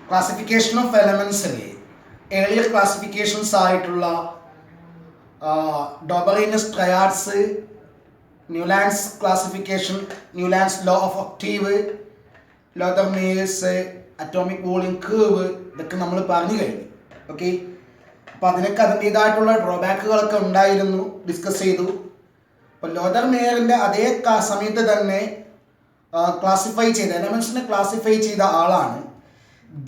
Classification of എലമെൻസിലെ earlier classifications ആയിട്ടുള്ള Dobereiner's triads, Newlands classification, Newlands law of octave, Lothar Meyer's atomic volume curve, ഇതൊക്കെ നമ്മൾ പറഞ്ഞു കഴിഞ്ഞു. ഓക്കെ, അപ്പോൾ അതിനൊക്കെ അതിൻ്റേതായിട്ടുള്ള ഡ്രോബാക്കുകളൊക്കെ ഉണ്ടായിരുന്നു, ഡിസ്കസ് ചെയ്തു. അപ്പോൾ ലോതർമേയറിൻ്റെ അതേ സമയത്ത് തന്നെ ക്ലാസിഫൈ ചെയ്ത എലമെൻസിനെ ക്ലാസിഫൈ ചെയ്ത ആളാണ്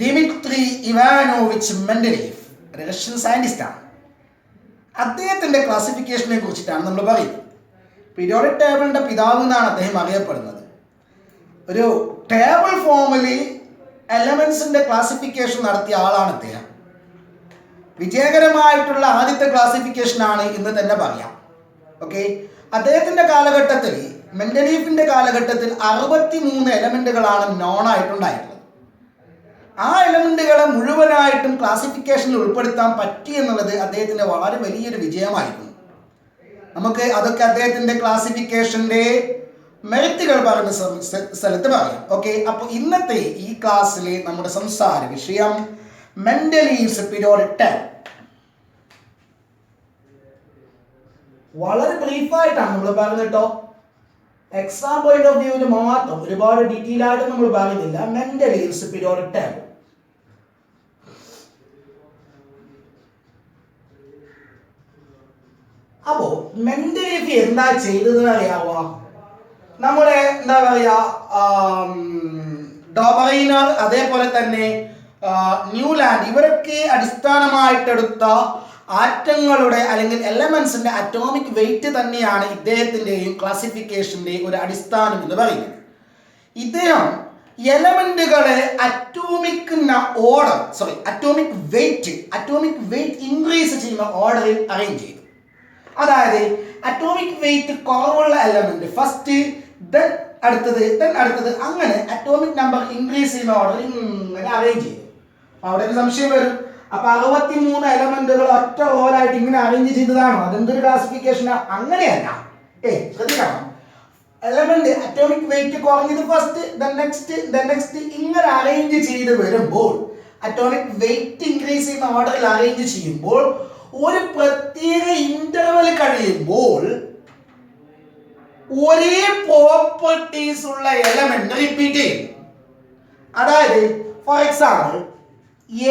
ദിമിത്രി ഇവാനോവിച്ച് മെൻഡലീഫ്, റഷ്യൻ സയൻറ്റിസ്റ്റാണ്. അദ്ദേഹത്തിൻ്റെ ക്ലാസിഫിക്കേഷനെ കുറിച്ചിട്ടാണ് നമ്മൾ പറയുന്നത്. പീരിയോഡിക് ടേബിളിൻ്റെ പിതാവ് എന്നാണ് അദ്ദേഹം അറിയപ്പെടുന്നത്. ഒരു ടേബിൾ ഫോമിൽ എലമെൻസിൻ്റെ ക്ലാസിഫിക്കേഷൻ നടത്തിയ ആളാണ് അദ്ദേഹം. വിജയകരമായിട്ടുള്ള ആദ്യത്തെ ക്ലാസിഫിക്കേഷനാണ് എന്ന് തന്നെ പറയാം. ഓക്കെ, അദ്ദേഹത്തിൻ്റെ കാലഘട്ടത്തിൽ, മെൻഡലീഫിൻ്റെ കാലഘട്ടത്തിൽ 63 എലമെൻറ്റുകളാണ് നോൺ ആയിട്ടുണ്ടായിട്ടുള്ളത്. ആ എലമെൻറ്റുകളെ മുഴുവനായിട്ടും ക്ലാസിഫിക്കേഷനിൽ ഉൾപ്പെടുത്താൻ പറ്റി എന്നുള്ളത് അദ്ദേഹത്തിൻ്റെ വളരെ വലിയൊരു വിജയമായിരുന്നു. നമുക്ക് അതൊക്കെ അദ്ദേഹത്തിൻ്റെ ക്ലാസിഫിക്കേഷൻ്റെ മെറിറ്റുകൾ പറഞ്ഞ സ്ഥലത്ത് പറയാം. ഓക്കെ, അപ്പോൾ ഇന്നത്തെ ഈ ക്ലാസ്സിൽ നമ്മുടെ സംസാര വിഷയം മെൻഡലീവ്സ് പീരിയോഡിക് ടേബിൾ. വളരെ ബ്രീഫായിട്ടാണ് നമ്മൾ പറയുന്നത് കേട്ടോ. എക്സാം പോയിന്റ് ഓഫ് വ്യൂവിൽ മാത്രം, ഒരുപാട് ഡീറ്റെയിൽ ആയിട്ട് നമ്മൾ പറയുന്നില്ല. Mendeleev's periodic table. അപ്പോ മെൻഡലീഫ് എന്താ ചെയ്തതെന്ന് അറിയാവോ? നമ്മുടെ എന്താ പറയാ, ഡോബറൈനർ അതേപോലെ തന്നെ ന്യൂലാൻഡ്, ഇവരൊക്കെ അടിസ്ഥാനമായിട്ടെടുത്ത ആറ്റങ്ങളുടെ അല്ലെങ്കിൽ എലമെന്റ്സിന്റെ അറ്റോമിക് വെയിറ്റ് തന്നെയാണ് ഇദ്ദേഹത്തിൻ്റെയും ക്ലാസിഫിക്കേഷന്റെ ഒരു അടിസ്ഥാനം എന്ന് പറയുന്നത്. ഇദ്ദേഹം എലമെന്റുകളെ അറ്റോമിക് വെയിറ്റ് ഇൻക്രീസ് ചെയ്യുന്ന ഓർഡറിൽ അറേഞ്ച് ചെയ്തു. അതായത് അറ്റോമിക് വെയിറ്റ് കുറവുള്ള എലമെന്റ് ഫസ്റ്റ്, ദെൻ അടുത്തത്, അങ്ങനെ അറ്റോമിക് നമ്പർ ഇൻക്രീസ് ചെയ്യുന്ന ഓർഡറിൽ ഇങ്ങനെ അറേഞ്ച് ചെയ്തു. അവിടെ ഒരു സംശയം വരും, അപ്പൊ 63 എലമെന്റുകൾ ഒറ്റ റോലായിട്ട് ഇങ്ങനെ അറേഞ്ച് ചെയ്തതാണോ? അതെന്തൊരു ക്ലാസിഫിക്കേഷനാ? അങ്ങനെയല്ല. ശ്രദ്ധിക്കണം, എലമെന്റ് അറ്റോമിക് വെയിറ്റ് കുറഞ്ഞത് ഫസ്റ്റ്, നെക്സ്റ്റ് ഇങ്ങനെ അറേഞ്ച് ചെയ്ത് വരുമ്പോൾ, അറ്റോമിക് വെയിറ്റ് ഇൻക്രീസ് ചെയ്യുന്ന ഓർഡറിൽ അറേഞ്ച് ചെയ്യുമ്പോൾ, ഒരു പ്രത്യേക ഇന്റർവെൽ കഴിയുമ്പോൾ ഒരേ പ്രോപ്പർട്ടീസ് ഉള്ള എലമെന്റ് റിപ്പീറ്റ് ചെയ്യും. അതായത് for example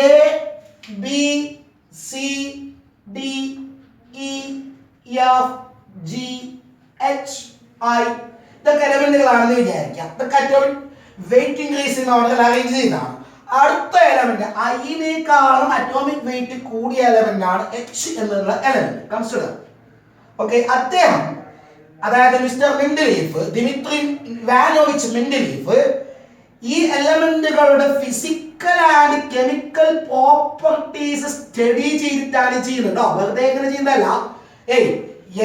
A, B, C, D, E, F, G, H, I, ഇതൊക്കെ എലമെന്റുകളാണെന്ന് വിചാരിക്കാം. ഇതൊക്കെ അറ്റോമിക് വെയിറ്റ് ഇൻക്രീസ് ചെയ്യുന്ന ഓർഡറിൽ അറേഞ്ച് ചെയ്യുന്നതാണ്. അടുത്ത എലമെന്റ് ഐനേക്കാളും അറ്റോമിക് വെയിറ്റ് കൂടിയ എലമെന്റ് ആണ് എച്ച് എന്നുള്ള എലമെന്റ് കൺസിഡർ. ഓക്കെ, അദ്ദേഹം, അതായത് mister Mendeleev, Dmitri Ivanovich Mendeleev, ഈ എലമെന്റുകളുടെ physical and chemical properties study ചെയ്തിട്ടാണ് ചെയ്യുന്നത്. വെറുതെ എങ്ങനെ ചെയ്യുന്നതല്ല.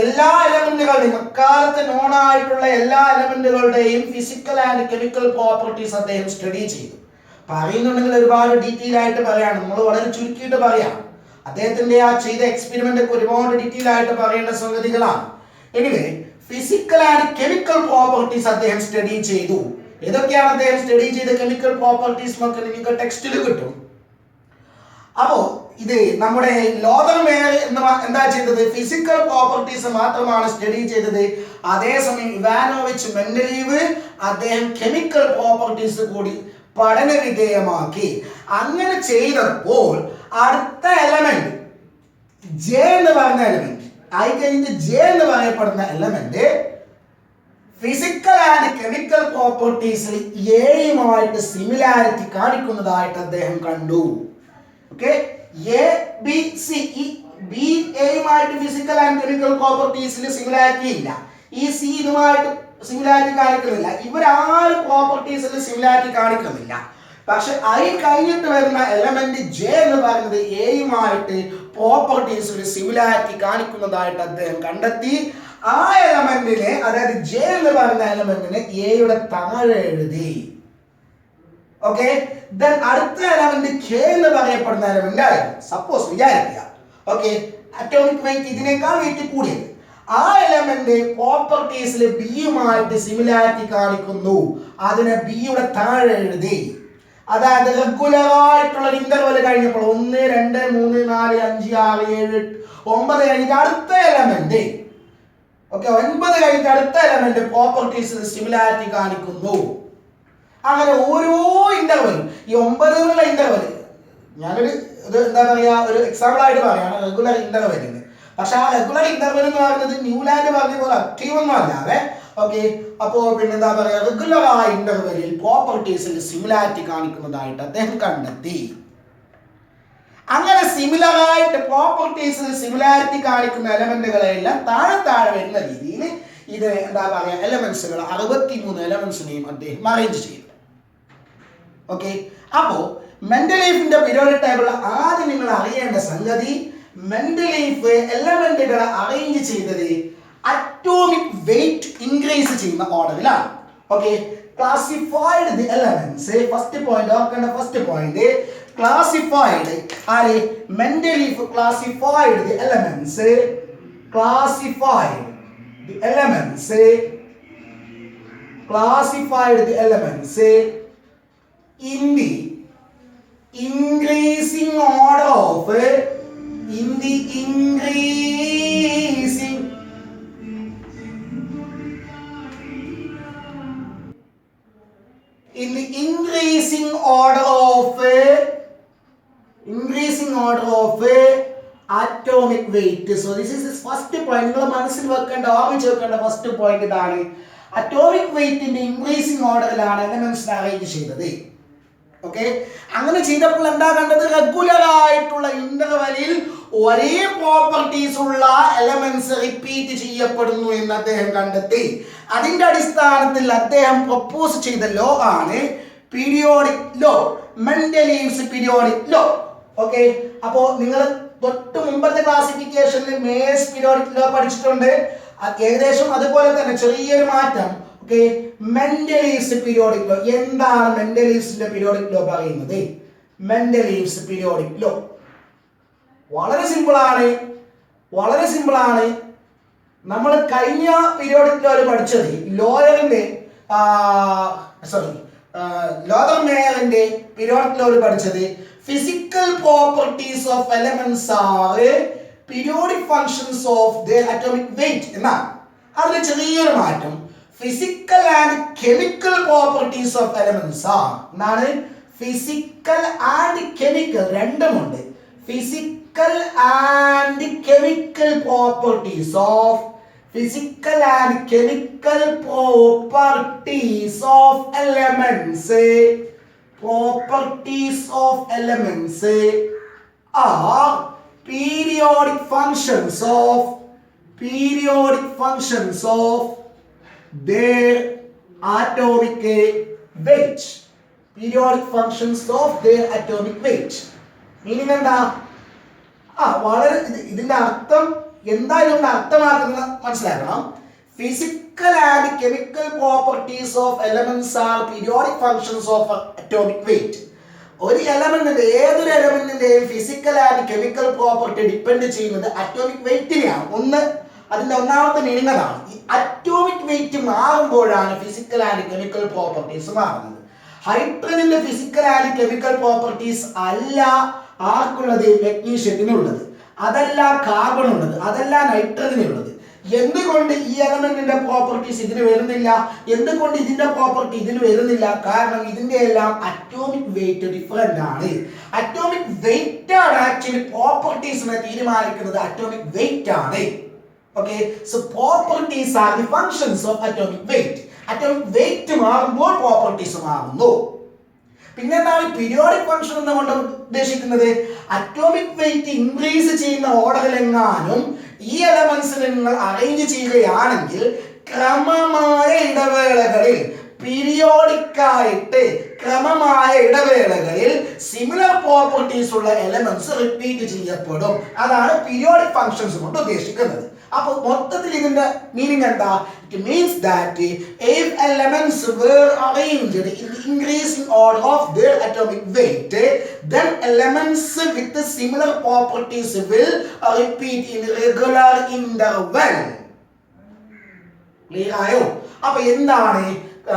എല്ലാ എലമെന്റുകളുടെയും, അക്കാലത്ത് നോൺ ആയിട്ടുള്ള എല്ലാ എലമെന്റുകളുടെയും ഫിസിക്കൽ ആൻഡ് കെമിക്കൽ പ്രോപ്പർട്ടീസ് അദ്ദേഹം സ്റ്റഡി ചെയ്തു. പറയുന്നുണ്ടെങ്കിൽ ഒരുപാട് ഡീറ്റെയിൽ ആയിട്ട് പറയാണ്, നമ്മൾ വളരെ ചുരുക്കിയിട്ട് പറയാം. അദ്ദേഹത്തിന്റെ ആ ചെയ്ത എക്സ്പെരിമെന്റ് ഒക്കെ ഒരുപാട് ഡീറ്റെയിൽ ആയിട്ട് പറയേണ്ട സംഗതികളാണ്. Anyway, physical and chemical properties അദ്ദേഹം സ്റ്റഡി ചെയ്തു. ഏതൊക്കെയാണ് അദ്ദേഹം സ്റ്റഡി ചെയ്ത കെമിക്കൽ പ്രോപ്പർട്ടീസ് എന്നൊക്കെ നിങ്ങൾക്ക് ടെക്സ്റ്റിൽ കിട്ടും. അപ്പോ ഇത് നമ്മുടെ ലോതർമേയർ എന്താ ചെയ്തത്? ഫിസിക്കൽ പ്രോപ്പർട്ടീസ് മാത്രമാണ് സ്റ്റഡി ചെയ്തത്. അതേസമയം ഇവാനോവിച്ച് മെൻഡലീവ് അദ്ദേഹം കെമിക്കൽ പ്രോപ്പർട്ടീസ് കൂടി പഠന വിധേയമാക്കി. അങ്ങനെ ചെയ്തപ്പോൾ അടുത്ത എലമെന്റ് ജെ എന്ന് പറഞ്ഞ എലമെന്റ് ആയി കഴിഞ്ഞ് ജെ എന്ന് പറയപ്പെടുന്ന എലമെന്റ് ഫിസിക്കൽ ആൻഡ് കെമിക്കൽ പ്രോപ്പർട്ടീസിൽ എയുമായിട്ട് സിമിലാരിറ്റി കാണിക്കുന്നതായിട്ട് അദ്ദേഹം കണ്ടു. ഓക്കെ, എ, ബി, സി, ഈ ബി എയുമായിട്ട് ഫിസിക്കൽ ആൻഡ് കെമിക്കൽ പ്രോപ്പർട്ടീസിൽ സിമിലാരിറ്റി ഇല്ല. ഈ സി ഇതുമായിട്ട് സിമിലാരിറ്റി കാണിക്കുന്നില്ല. ഇവരാരും പ്രോപ്പർട്ടീസിൽ സിമിലാരിറ്റി കാണിക്കുന്നില്ല. പക്ഷെ ഐ കഴിഞ്ഞിട്ട് വരുന്ന എലമെന്റ് ജെ എന്ന് പറയുന്നത് എയുമായിട്ട് പ്രോപ്പർട്ടീസിൽ സിമിലാരിറ്റി കാണിക്കുന്നതായിട്ട് അദ്ദേഹം കണ്ടെത്തി. ആ എലമെന്റിനെ, അതായത് ജെ എന്ന് പറയുന്ന എലമെന്റിനെ എയുടെ താഴെ എഴുതി. ഓക്കെ, ദെൻ അടുത്ത എലമെന്റ് കെ എന്ന് പറയപ്പെടുന്ന എലമെന്റ് ആയിരുന്നു. സപ്പോസ് വിചാരിക്കുക, ഓക്കെ, അറ്റോമിക് വെയിറ്റ് ഇതിനേക്കാൾ വെയിറ്റ് കൂടിയത്. ആ എലമെന്റ് പ്രോപ്പർട്ടീസിൽ ബിയുമായിട്ട് സിമിലാരിറ്റി കാണിക്കുന്നു. അതിനെ ബിയുടെ താഴെ എഴുതി. അതായത് റെഗുലർ ആയിട്ടുള്ള ഇന്റർവെൽ കഴിഞ്ഞപ്പോൾ 1 2 3 4 5 6 7 9 കഴിഞ്ഞിട്ട് അടുത്ത എലമെന്റ് ഓക്കെ 9 കഴിഞ്ഞിട്ട് അടുത്ത എലമെന്റ് പ്രോപ്പർട്ടീസ് സിമിലാരിറ്റി കാണിക്കുന്നു. അങ്ങനെ ഓരോ ഇന്റർവെലും ഈ 9 എന്നുള്ള ഇന്റർവെൽ ഞാനൊരു എന്താ പറയാ ഒരു എക്സാമ്പിൾ ആയിട്ട് പറയാണ് റെഗുലർ ഇന്റർവെലിന്. പക്ഷെ ആ റെഗുലർ ഇന്റർവെൽ എന്ന് പറയുന്നത് ന്യൂലാൻഡ് പറഞ്ഞ പോലെ ആക്റ്റീവ് ഒന്നും അല്ലാതെ ഓക്കെ. അപ്പോ പിന്നെന്താ പറയാ റെഗുലർ ആ ഇന്റർവെലിൽ പ്രോപ്പർട്ടീസിൽ സിമിലാരിറ്റി കാണിക്കുന്നതായിട്ട് അദ്ദേഹം കണ്ടെത്തി. അങ്ങനെ സിമിലർ ആയിട്ട് പ്രോപ്പർട്ടീസിൽ സിമിലാരിറ്റി കാണിക്കുന്ന എലമെന്റുകളെല്ലാം താഴെ താഴെ വരുന്ന രീതിയിൽ ഇത് എന്താ പറയാ എലമെന്റ്സുകൾ 63 എലമെന്റ്സിനെയും അദ്ദേഹം അറേഞ്ച് ചെയ്തു. ഓക്കെ. അപ്പോ മെന്റലീഫിന്റെ പീരിയോഡിക് ടേബിൾ ആദ്യം നിങ്ങൾ അറിയേണ്ട സംഗതി മെന്റലീഫ് എലമെന്റുകളെ അറേഞ്ച് ചെയ്തത് അറ്റോമിക് വെയിറ്റ് ഇൻക്രീസ് ചെയ്യുന്ന ഓർഡറിലാണ്. Okay. Classified the elements first point ഓർക്കേണ്ട ഫസ്റ്റ് പോയിന്റ് ക്ലാസിഫൈഡ് ആരെ മെന്റലീഫ് classified the elements classified the elements in the increasing order of in the increasing order of atomic weight. So this is his first point. നിങ്ങൾ മനസ്സിൽ വെക്കേണ്ട ഓർമ്മിച്ച് വെക്കേണ്ട first point ഇതാണ്. Atomic വെയിറ്റിന്റെ increasing ഓർഡറിലാണ് elements arrange ചെയ്തത്. Okay. അങ്ങനെ ചെയ്തപ്പോൾ എന്താ കണ്ടത് റെഗുലർ ആയിട്ടുള്ള ഇന്റർവെലിൽ ഒരേ പ്രോപ്പർട്ടീസ് ഉള്ള എലമെന്റ്സ് റിപ്പീറ്റ് ചെയ്യപ്പെടുന്നു എന്ന് അദ്ദേഹം കണ്ടെത്തി. അതിന്റെ അടിസ്ഥാനത്തിൽ അദ്ദേഹം പ്രൊപ്പോസ് ചെയ്ത ലോ ആണ് periodic law, Mendeleev's periodic law. Okay. അപ്പോ നിങ്ങൾ തൊട്ട് മുമ്പത്തെ ക്ലാസിഫിക്കേഷനിൽ മേസ് പീരിയോഡിക് ലോ പഠിച്ചിട്ടുണ്ട്. ഏകദേശം അതുപോലെ തന്നെ ചെറിയൊരു മാറ്റം. ഓക്കെ. Mendeleev's periodic law. എന്താണ് മെന്റലീവ്സിന്റെ പീരിയോഡിക് ലോ പറയുന്നത്? മെന്റലീവ്സ് പീരിയോഡിക് ലോ വളരെ സിമ്പിൾ ആണ്. നമ്മൾ കഴിഞ്ഞ പീരിയോഡിക് ലോ പഠിച്ചത് ലോതർ മേയറിന്റെ പീരിയോഡിക് ലോ പഠിച്ചത് physical properties of elements are periodic functions of their atomic weight എന്നാണ്. അതിൽ ചെറിയൊരു മാറ്റം physical and chemical properties of elements are എന്നാണ്. physical and chemical രണ്ടുമുണ്ട്. physical and chemical properties of elements are periodic functions of their atomic weight. Periodic functions of their atomic weight. Meaning എന്താ? വളരെ ഇതിന്റെ അർത്ഥം എന്തായാലും അർത്ഥമാക്കുന്നത് മനസ്സിലാക്കണം. Physical and chemical properties of elements are periodic functions of atomic weight. ഒരു എലമെന്റിന്റെ ഏതൊരു എലമെന്റിന്റെയും physical and chemical property depend ചെയ്യുന്നത് അറ്റോമിക് വെയിറ്റിനെയാണ്. അതിന്റെ ഒന്നാമത്തെ മീനിങ് അതാണ്. ഈ അറ്റോമിക് വെയിറ്റ് മാറുമ്പോഴാണ് ഫിസിക്കൽ ആൻഡ് കെമിക്കൽ പ്രോപ്പർട്ടീസ് മാറുന്നത്. ഹൈഡ്രജന്റെ ഫിസിക്കൽ ആൻഡ് കെമിക്കൽ പ്രോപ്പർട്ടീസ് അല്ല ആർക്കുള്ളത്? മെഗ്നീഷ്യത്തിനുള്ളത്, അതല്ല കാർബൺ ഉള്ളത്, അതല്ല നൈട്രജനുള്ളത്. എന്തുകൊണ്ട് ഈ എലമെന്റിന്റെ പ്രോപ്പർട്ടീസ് ഇതിന് വരുന്നില്ല? എന്തുകൊണ്ട് ഇതിന്റെ പ്രോപ്പർട്ടി ഇതിന് വരുന്നില്ല? കാരണം ഇതിന്റെ എല്ലാം അറ്റോമിക് വെയിറ്റ് ഡിഫറെന്റ് ആണ്. അറ്റോമിക് വെയിറ്റ് ആണ് ആക്ച്വലി പ്രോപ്പർട്ടീസിനെ തീരുമാനിക്കുന്നത്. അറ്റോമിക് വെയിറ്റ് ആണ്. Okay. So properties are the functions of atomic wait. Atomic wait മാറുമ്പോൾ പ്രോപ്പർട്ടീസ് മാറുന്നു. പിന്നെ എന്താണ് പീരിയോഡിക് ഫംഗ്ഷൻ എന്നുകൊണ്ട് ഉദ്ദേശിക്കുന്നത്? അറ്റോമിക് വെയിറ്റ് ഇൻക്രീസ് ചെയ്യുന്ന ഓർഡറിലെങ്ങാനും ഈ എലമെന്റ്സിനെ നിങ്ങൾ അറേഞ്ച് ചെയ്യുകയാണെങ്കിൽ ക്രമമായ ഇടവേളകളിൽ സിമിലർ പ്രോപ്പർട്ടീസ് ഉള്ള എലമെന്റ്സ് റിപ്പീറ്റ് ചെയ്യപ്പെടും. അതാണ് പീരിയോഡിക് ഫങ്ഷൻസ് കൊണ്ട് ഉദ്ദേശിക്കുന്നത്. അപ്പോൾ മൊത്തത്തിൽ ഇതിന്റെ മീനിങ് എന്താ? It means that if elements were arranged in the increasing order of their atomic weight, then elements with similar properties will repeat in regular interval. Clear ആയോ? അപ്പൊ എന്താണ്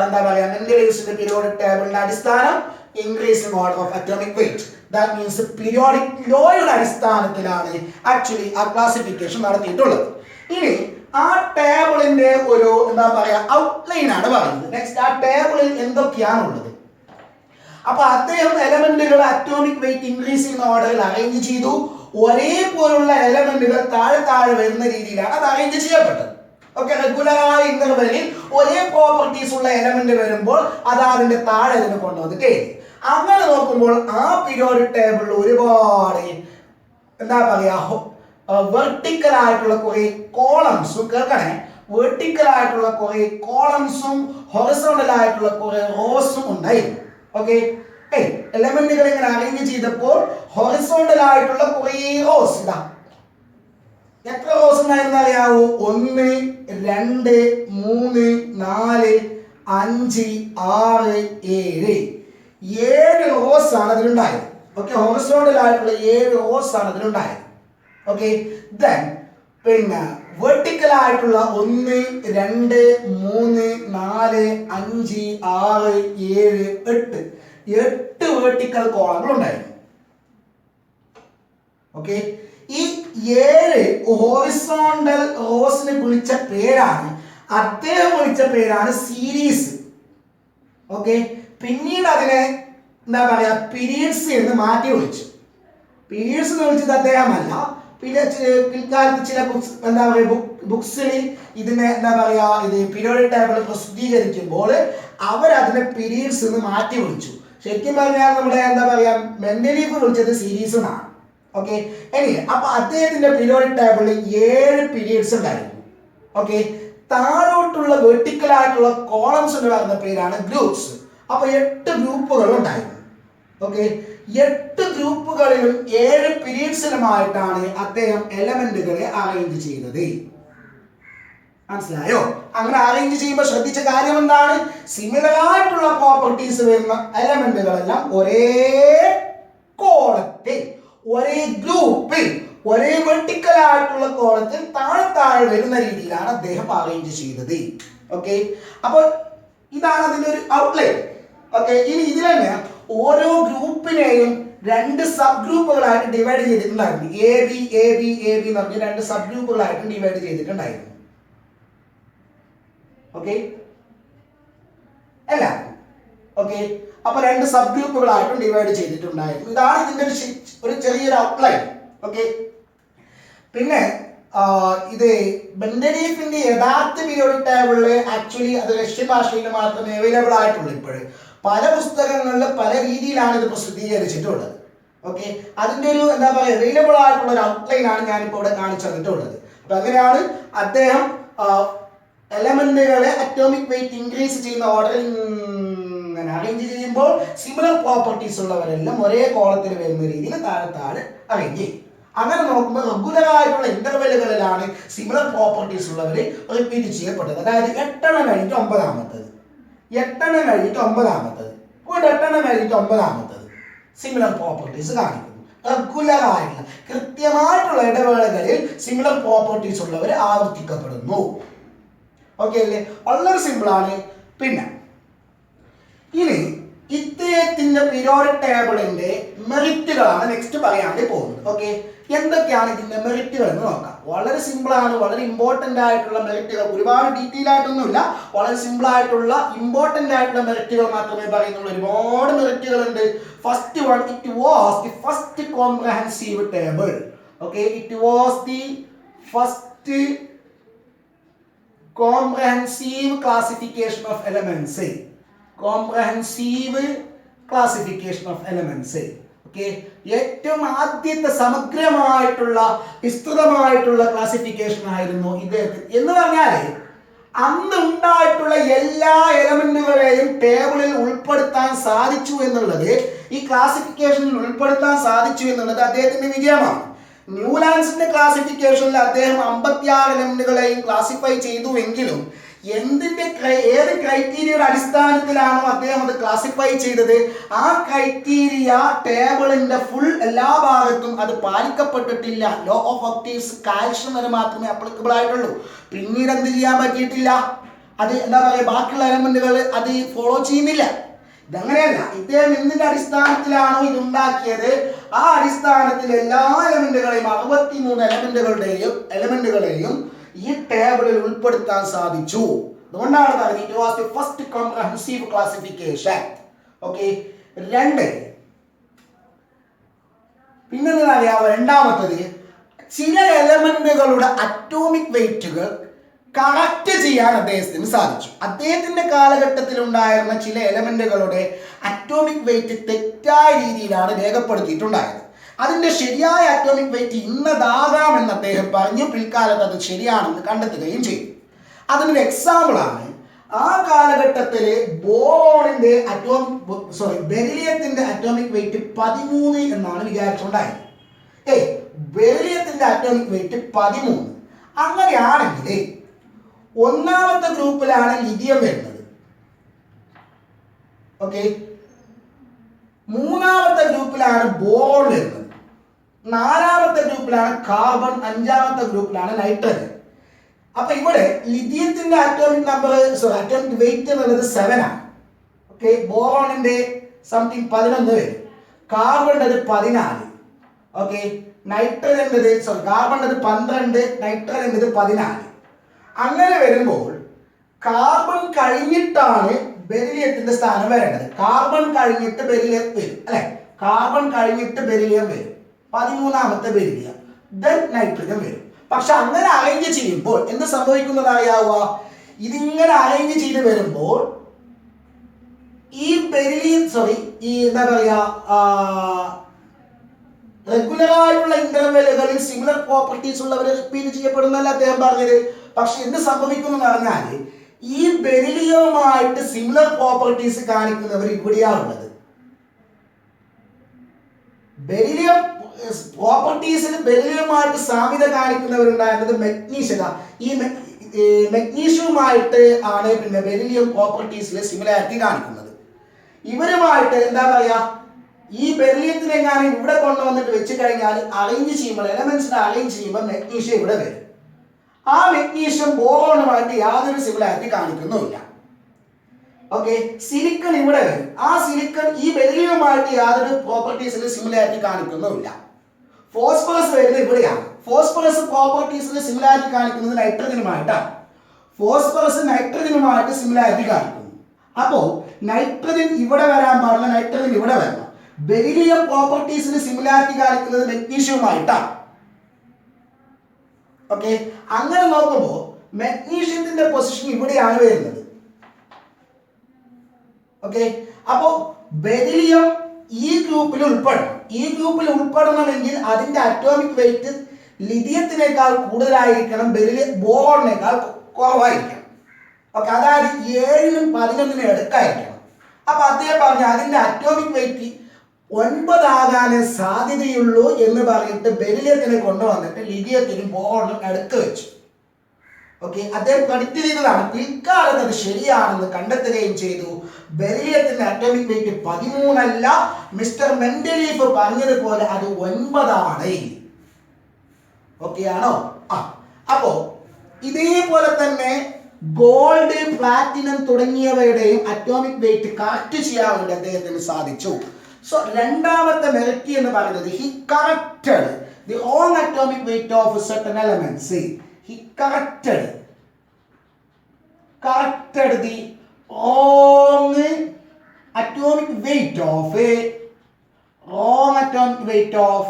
എന്താ പറയാ മെന്റലീവ്സിന്റെ പീരിയോഡിക് ടേബിളിന്റെ അടിസ്ഥാനം? increasing order of atomic weight. That means periodic lawയുടെ അടിസ്ഥാനത്തിലാണ് actually ആ classification നടത്തിയിട്ടുള്ളത്. ഇനി ആ ടേബിളിന്റെ ഒരു എന്താ പറയാ ഔട്ട്ലൈൻ ആണ് പറയുന്നത്. നെക്സ്റ്റ് ആ ടേബിളിൽ എന്തൊക്കെയാണുള്ളത്. അപ്പൊ അദ്ദേഹം എലമെന്റുകൾ അറ്റോമിക് വെയിറ്റ് ഇൻക്രീസ് ചെയ്യുന്ന ഓർഡറിൽ അറേഞ്ച് ചെയ്തു. ഒരേപോലുള്ള എലമെന്റുകൾ താഴെ താഴെ വരുന്ന രീതിയിലാണ് അത് അറേഞ്ച് ചെയ്യപ്പെട്ടത്. ഓക്കെ, റെഗുലറായ ഇന്റർവെല്ലിൽ ഒരേ പ്രോപ്പർട്ടീസ് ഉള്ള എലമെന്റ് വരുമ്പോൾ അത് അതിന്റെ താഴെ ഇതിന് കൊണ്ടുവന്നിട്ട് അങ്ങനെ നോക്കുമ്പോൾ ആ പീരിയോഡിക് ടേബിളിൽ ഒരുപാട് എന്താ പറയാ വെർട്ടിക്കൽ ആയിട്ടുള്ള കുറെ കോളംസും കേൾക്കണേ, വെർട്ടിക്കൽ ആയിട്ടുള്ള കുറെ കോളംസും ഹൊറിസോണ്ടൽ ആയിട്ടുള്ള കുറെ റോസും ഉണ്ടായിരുന്നു. ഓക്കെ, എലമെന്റുകൾ ഇങ്ങനെ അറേഞ്ച് ചെയ്തപ്പോൾ ഹൊറിസോണ്ടൽ ആയിട്ടുള്ള കുറെ റോസ് ഇതാ എത്ര റോസ് ഉണ്ടായിരുന്നു അറിയാവോ? 1 2 3 4 5 6 7 റോസ് ആണ് അതിലുണ്ടായത്. ഓക്കെ, ഹൊറിസോണ്ടൽ ആയിട്ടുള്ള 7 റോസ് ആണ് അതിലുണ്ടായത്. ഓക്കെ, ദെൻ പിന്നെ വെർട്ടിക്കൽ ആയിട്ടുള്ള 1 2 3 4 5 6 7 8 വെർട്ടിക്കൽ കോളങ്ങൾ ഉണ്ടായിരുന്നു. ഓക്കെ, ഈ 7 ഹൊറിസോണ്ടൽ റോസിനെ വിളിച്ച പേരാണ്, അദ്ദേഹം വിളിച്ച പേരാണ് സീരീസ്. ഓക്കെ, പിന്നീട് അതിനെ എന്താ പറയാ പീരീഡ്സ് എന്ന് മാറ്റി വിളിച്ചു. പീരീഡ്സ് എന്ന് വിളിച്ചത് അദ്ദേഹമല്ല, പിന്നെ പിൽക്കാലത്ത് ചില ബുക്സ് എന്താ പറയുക ബുക്സിൽ ഇതിനെ എന്താ പറയാ ഇത് പീരിയോഡിക് ടേബിൾ പ്രസിദ്ധീകരിക്കുമ്പോൾ അവരതിനെ പീരീഡ്സ് എന്ന് മാറ്റി വിളിച്ചു. ശരിക്കും പറഞ്ഞാൽ നമ്മുടെ എന്താ പറയാ മെന്റലീഫ് വിളിച്ചത് സീരീസ് എന്നാണ്. ഓക്കെ, ഇനി അപ്പൊ അദ്ദേഹത്തിന്റെ പീരിയോഡിക് ടേബിളിൽ 7 പീരീഡ്സ് ഉണ്ടായിരുന്നു. ഓക്കെ, താഴോട്ടുള്ള വെർട്ടിക്കൽ ആയിട്ടുള്ള കോളംസ് എന്ന് പറയുന്ന പേരാണ് ഗ്രൂപ്പ്സ്. അപ്പൊ 8 ഗ്രൂപ്പുകൾ ഉണ്ടായിരുന്നു. ഓക്കെ, 8 ഗ്രൂപ്പുകളിലും 7 പീരീഡ്സിലുമായിട്ടാണ് അദ്ദേഹം എലമെന്റുകളെ അറേഞ്ച് ചെയ്തത്. മനസ്സിലായോ? അങ്ങനെ അറേഞ്ച് ചെയ്യുമ്പോൾ ശ്രദ്ധിച്ച കാര്യം എന്താണ്? സിമിലർ ആയിട്ടുള്ള പ്രോപ്പർട്ടീസ് വരുന്ന എലമെന്റുകളെല്ലാം ഒരേ കോളത്തിൽ, ഒരേ ഗ്രൂപ്പിൽ, ഒരേ വെർട്ടിക്കൽ ആയിട്ടുള്ള കോളത്തിൽ താഴെ താഴെ വരുന്ന രീതിയിലാണ് അദ്ദേഹം അറേഞ്ച് ചെയ്തത്. ഓക്കെ, അപ്പോൾ ഇതാണ് അതിന്റെ ഒരു ഔട്ട്ലൈൻ. ഓക്കെ, ഇനി ഇതിൽ തന്നെ ഓരോ ഗ്രൂപ്പിനെയും 2 സബ് ഗ്രൂപ്പുകളായിട്ട് ഡിവൈഡ് ചെയ്തിട്ടുണ്ടായിരുന്നു. എ ബി എന്ന് പറഞ്ഞ് 2 സബ് ഗ്രൂപ്പുകളായിട്ട് ഡിവൈഡ് ചെയ്തിട്ടുണ്ടായിരുന്നു. ഓക്കെ അല്ല, ഓക്കെ, അപ്പൊ 2 സബ് ഗ്രൂപ്പുകളായിട്ടും ഡിവൈഡ് ചെയ്തിട്ടുണ്ടായിരുന്നു. ഇതാണ് ഇതിന്റെ ഒരു ചെറിയൊരു ഔട്ട്ലൈൻ. ഓക്കെ, പിന്നെ ഇത് മെന്ഡലീഫിന്റെ യഥാർത്ഥ പീരിയോഡിക് ടേബിളില് ആക്ച്വലി അത് റഷ്യൻ ഭാഷയിൽ മാത്രമേ അവൈലബിൾ ആയിട്ടുള്ളൂ. ഇപ്പോഴും പല പുസ്തകങ്ങളിൽ പല രീതിയിലാണ് ഇത് പ്രസിദ്ധീകരിച്ചിട്ടുള്ളത്. ഓക്കെ, അതിന്റെ ഒരു എന്താ പറയുക അവൈലബിൾ ആയിട്ടുള്ള ഒരു ഔട്ട്ലൈൻ ആണ് ഞാനിപ്പോൾ ഇവിടെ കാണിച്ചു തന്നിട്ടുള്ളത്. അപ്പൊ അങ്ങനെയാണ് അദ്ദേഹം എലമെന്റുകളെ അറ്റോമിക് വെയിറ്റ് ഇൻക്രീസ് ചെയ്യുന്ന ഓർഡറിൽ ഇങ്ങനെ അറേഞ്ച് ചെയ്യുമ്പോൾ സിമിലർ പ്രോപ്പർട്ടീസ് ഉള്ളവരെല്ലാം ഒരേ കോളത്തിൽ വരുന്ന രീതിയിൽ താഴെ താഴെ അറേഞ്ച് ചെയ്യും. അങ്ങനെ നോക്കുമ്പോൾ റെഗുലർ ആയിട്ടുള്ള ഇന്റർവെല്ലുകളിലാണ് സിമിലർ പ്രോപ്പർട്ടീസ് ഉള്ളവർ റിപ്പീറ്റ് ചെയ്യപ്പെട്ടത്. അതായത് 8 കഴിഞ്ഞിട്ട് 9ാമത്തത്, 8 കഴിഞ്ഞിട്ട് 9ാമത്തത്, 8 കഴിഞ്ഞിട്ട് 9ാമത്തത് സിമിലർ പ്രോപ്പർട്ടീസ് കാണിക്കുന്നു. റെഗുലർ ആയിട്ടുള്ള കൃത്യമായിട്ടുള്ള ഇടവേളകളിൽ സിമിലർ പ്രോപ്പർട്ടീസ് ഉള്ളവർ ആവർത്തിക്കപ്പെടുന്നു. ഓക്കെ അല്ലേ? വളരെ സിമ്പിൾ ആണ്. പിന്നെ ഇനി ഇദ്ദേഹത്തിന്റെ പീരിയോഡിക് ടേബിളിന്റെ മെറിറ്റുകളാണ് നെക്സ്റ്റ് പറയാൻ വേണ്ടി പോകുന്നത്. ഓക്കെ, എന്തൊക്കെയാണ് ഇതിന്റെ മെറിറ്റുകൾ എന്ന് നോക്കാം. വളരെ സിമ്പിൾ ആണ്, വളരെ ഇമ്പോർട്ടന്റ് ആയിട്ടുള്ള മെറിറ്റുകൾ, ഒരുപാട് ഡീറ്റെയിൽ ആയിട്ടൊന്നുമില്ല, വളരെ സിമ്പിൾ ആയിട്ടുള്ള ഇമ്പോർട്ടന്റ് ആയിട്ടുള്ള മെറിറ്റുകൾ മാത്രമേ പറയുന്നുള്ളൂ. ഒരുപാട് മെറിറ്റുകൾ ഉണ്ട്. First one, it was the first comprehensive table. Okay, it was the first comprehensive classification of elements. Comprehensive classification of elements. Okay, ഏറ്റവും ആദ്യത്തെ സമഗ്രമായിട്ടുള്ള വിസ്തൃതമായിട്ടുള്ള ക്ലാസിഫിക്കേഷൻ ആയിരുന്നു ഇദ്ദേഹത്തിന്. എന്ന് പറഞ്ഞാൽ അന്ന് ഉണ്ടായിട്ടുള്ള എല്ലാ എലമെന്റുകളെയും ടേബിളിൽ ഉൾപ്പെടുത്താൻ സാധിച്ചു എന്നുള്ളത്, ഈ ക്ലാസിഫിക്കേഷനിൽ ഉൾപ്പെടുത്താൻ സാധിച്ചു എന്നുള്ളത് അദ്ദേഹത്തിന്റെ വിജയമാണ്. ന്യൂലാൻഡ്സിന്റെ ക്ലാസിഫിക്കേഷനിൽ അദ്ദേഹം 56 എലമെന്റുകളെയും ക്ലാസിഫൈ ചെയ്തുവെങ്കിലും ഏത് ക്രൈറ്റീരിയയുടെ അടിസ്ഥാനത്തിലാണോ അദ്ദേഹം അത് ക്ലാസിഫൈ ചെയ്തത്, ആ ക്രൈറ്റീരിയ ടേബിളിന്റെ ഫുൾ എല്ലാ ഭാഗത്തും അത് പാലിക്കപ്പെട്ടിട്ടില്ല. ലോ ഓഫ് ഒക്ടേവ്സ് കാൽഷ്യം വരെ മാത്രമേ അപ്ലിക്കബിൾ ആയിട്ടുള്ളൂ. പിന്നീട് എന്ത് ചെയ്യാൻ പറ്റിയിട്ടില്ല, അത് എന്താ പറയുക ബാക്കിയുള്ള എലമെന്റുകൾ അത് ഫോളോ ചെയ്യുന്നില്ല. ഇതങ്ങനെയല്ല. ഇദ്ദേഹം എന്തിന്റെ അടിസ്ഥാനത്തിലാണോ ഇതുണ്ടാക്കിയത് ആ അടിസ്ഥാനത്തിൽ എല്ലാ എലമെന്റുകളെയും 63 എലമെന്റുകളെയും ഈ ടേബിളിൽ ഉൾപ്പെടുത്താൻ സാധിച്ചു. അതുകൊണ്ടാണ് പറഞ്ഞത് it was the first comprehensive classification. Okay. 2 പിന്നെന്താ അറിയാമോ? രണ്ടാമത്തത് ചില എലമെന്റുകളുടെ അറ്റോമിക് വെയിറ്റുകൾ കറക്റ്റ് ചെയ്യാൻ അദ്ദേഹത്തിന് സാധിച്ചു. അദ്ദേഹത്തിന്റെ കാലഘട്ടത്തിൽ ഉണ്ടായിരുന്ന ചില എലമെന്റുകളുടെ അറ്റോമിക് വെയിറ്റ് തെറ്റായ രീതിയിലാണ് രേഖപ്പെടുത്തിയിട്ടുണ്ടായത്. അതിന്റെ ശരിയായ അറ്റോമിക് വെയിറ്റ് ഇന്നതാകാമെന്ന് അദ്ദേഹം പറഞ്ഞു. പിൽക്കാലത്ത് അത് ശരിയാണെന്ന് കണ്ടെത്തുകയും ചെയ്തു. അതിനൊരു എക്സാമ്പിളാണ് ആ കാലഘട്ടത്തില് ബോറോണിന്റെ ബെറിലിയത്തിന്റെ അറ്റോമിക് വെയിറ്റ് 13 എന്നാണ് വിചാരിച്ചുണ്ടായത്. ബെറിലിയത്തിന്റെ അറ്റോമിക് വെയിറ്റ് 13. അങ്ങനെയാണെങ്കിൽ ഒന്നാമത്തെ ഗ്രൂപ്പിലാണ് ലിഥിയം വരുന്നത്. ഓക്കെ. മൂന്നാമത്തെ ഗ്രൂപ്പിലാണ് ബോറോൺ വരുന്നത്. നാലാമത്തെ ഗ്രൂപ്പിലാണ് കാർബൺ. അഞ്ചാമത്തെ ഗ്രൂപ്പിലാണ് നൈട്രജൻ. അപ്പൊ ഇവിടെ ലിഥിയത്തിന്റെ അറ്റോമിക് അറ്റോമിക് വെയിറ്റ് എന്നുള്ളത് 7 ആണ്. ഓക്കെ. ബോറോണിന്റെ സംതിങ് 11 വരും. കാർബണിന്റെ 14. ഓക്കെ. നൈട്രജന്റെ കാർബണിന്റെ 12, നൈട്രജന്റെ 14. അങ്ങനെ വരുമ്പോൾ കാർബൺ കഴിഞ്ഞിട്ടാണ് ബെറിലിയത്തിന്റെ സ്ഥാനം വരേണ്ടത്. കാർബൺ കഴിഞ്ഞിട്ട് ബെറിലിയം വരും അല്ലെ? കാർബൺ കഴിഞ്ഞിട്ട് ബെറിലിയം വരും. 13ാമത്തെ ബെറിലിയം, ദെൻ നൈട്രജൻ വരും. പക്ഷെ അങ്ങനെ അറേഞ്ച് ചെയ്യുമ്പോൾ എന്ത് സംഭവിക്കുന്നതായാവുക? ഇതിങ്ങനെ അറേഞ്ച് ചെയ്ത് വരുമ്പോൾ ഈ ബെറിലിയം ഈ എന്താ പറയാ റെഗുലർ ആയിട്ടുള്ള ഇന്റർവെല്ലുകളിൽ സിമിലർ പ്രോപ്പർട്ടീസ് ഉള്ളവർ റിപ്പീറ്റ് ചെയ്യപ്പെടുന്നല്ല അദ്ദേഹം പറഞ്ഞത്. പക്ഷെ എന്ത് സംഭവിക്കുന്നു എന്ന് പറഞ്ഞാൽ ഈ ബെറിലിയവുമായിട്ട് സിമിലർ പ്രോപ്പർട്ടീസ് കാണിക്കുന്നവർ ഇവിടെയാണുള്ളത്. ബെറിലിയം പ്രോപ്പർട്ടീസിൽ ബെറിലിയവുമായിട്ട് സാമ്യത കാണിക്കുന്നവരുണ്ടായിരുന്നത് മെഗ്നീഷ്യ. ഈ മെഗ്നീഷ്യവുമായിട്ട് ആണ് പിന്നെ ബെറിലിയം പ്രോപ്പർട്ടീസിലെ സിമിലാരിറ്റി കാണിക്കുന്നത്. ഇവരുമായിട്ട് എന്താ പറയാ, ഈ ബെറിലിയത്തിനെങ്ങാനും ഇവിടെ കൊണ്ടുവന്നിട്ട് വെച്ച് കഴിഞ്ഞാൽ അറേഞ്ച് ചെയ്യുമ്പോൾ എലമെന്റ്സിനെ അറേഞ്ച് ചെയ്യുമ്പോൾ മെഗ്നീഷ്യം ഇവിടെ വരും. ആ മെഗ്നീഷ്യം ബോറോണുമായിട്ട് യാതൊരു സിമിലാരിറ്റി കാണിക്കുന്നുമില്ല. ഓക്കെ. സിലിക്കൺ ഇവിടെ വരും. ആ സിലിക്കൺ ഈ ബെറിലിയവുമായിട്ട് യാതൊരു പ്രോപ്പർട്ടീസിൽ സിമിലാരിറ്റി കാണിക്കുന്നുമില്ല. ഫോസ്ഫറസ് വരുന്നത് ഇവിടെയാണ്. ഫോസ്ഫറസ് പ്രോപ്പർട്ടീസിൽ സിമിലാരിറ്റി കാണിക്കുന്നത് നൈട്രജനുമായിട്ടാണ്. ഫോസ്ഫറസ് നൈട്രജനുമായിട്ട് സിമിലാരിറ്റി കാണിക്കുന്നു. അപ്പോൾ നൈട്രജൻ ഇവിടെ വരാൻ പാടില്ല, നൈട്രജൻ ഇവിടെ വരണം. ബെറിലിയം പ്രോപ്പർട്ടീസിൽ സിമിലാരിറ്റി കാണിക്കുന്നത് മെഗ്നീഷ്യവുമായിട്ടാണ്. ഓക്കെ. അങ്ങനെ നോക്കുമ്പോൾ മെഗ്നീഷ്യത്തിന്റെ പൊസിഷൻ ഇവിടെയാണ് വരുന്നത്. ഓക്കെ. അപ്പോൾ ബെറിലിയം ഈ ഗ്രൂപ്പിൽ ഉൾപ്പെടണം. ഈ ഗ്രൂപ്പിൽ ഉൾപ്പെടണമെങ്കിൽ അതിന്റെ അറ്റോമിക് വെയിറ്റ് ലിഥിയത്തിനേക്കാൾ കൂടുതലായിരിക്കണം, ബോറോണിനേക്കാൾ കുറവായിരിക്കണം. ഓക്കെ. അതായത് 7നും 11നും എടുക്കായിരിക്കണം. അപ്പൊ അദ്ദേഹം പറഞ്ഞു അതിന്റെ അറ്റോമിക് വെയിറ്റ് 9 ആകാനേ സാധ്യതയുള്ളൂ എന്ന് പറഞ്ഞിട്ട് ബെറിലിയത്തിനെ കൊണ്ടുവന്നിട്ട് ലിഥിയത്തിനും ബോറോണിനും അടുത്ത് വെച്ചു. ഓക്കെ. അദ്ദേഹം പ്രഡിക്റ്റ് ചെയ്തതാണ്. പിൽക്കാലത്ത് അത് ശരിയാണെന്ന് കണ്ടെത്തുകയും ചെയ്തു. ബെറിലിയത്തിന്റെ അറ്റോമിക് വെയിറ്റ് 13 അല്ല, മിസ്റ്റർ മെൻഡലീഫ് പറഞ്ഞതുപോലെ അത് 9 ആണ്. ഓക്കെ ആണോ? അപ്പോ ഇതേപോലെ തന്നെ ഗോൾഡ്, പ്ലാറ്റിനം തുടങ്ങിയവയുടെയും അറ്റോമിക് വെയിറ്റ് കറക്റ്റ് ചെയ്യാൻ വേണ്ടി അദ്ദേഹത്തിന് സാധിച്ചു. സോ രണ്ടാമത്തെ മെറിറ്റ് എന്ന് പറയുന്നത് he corrected the wrong atomic weight of certain elements. He corrected the wrong atomic weight of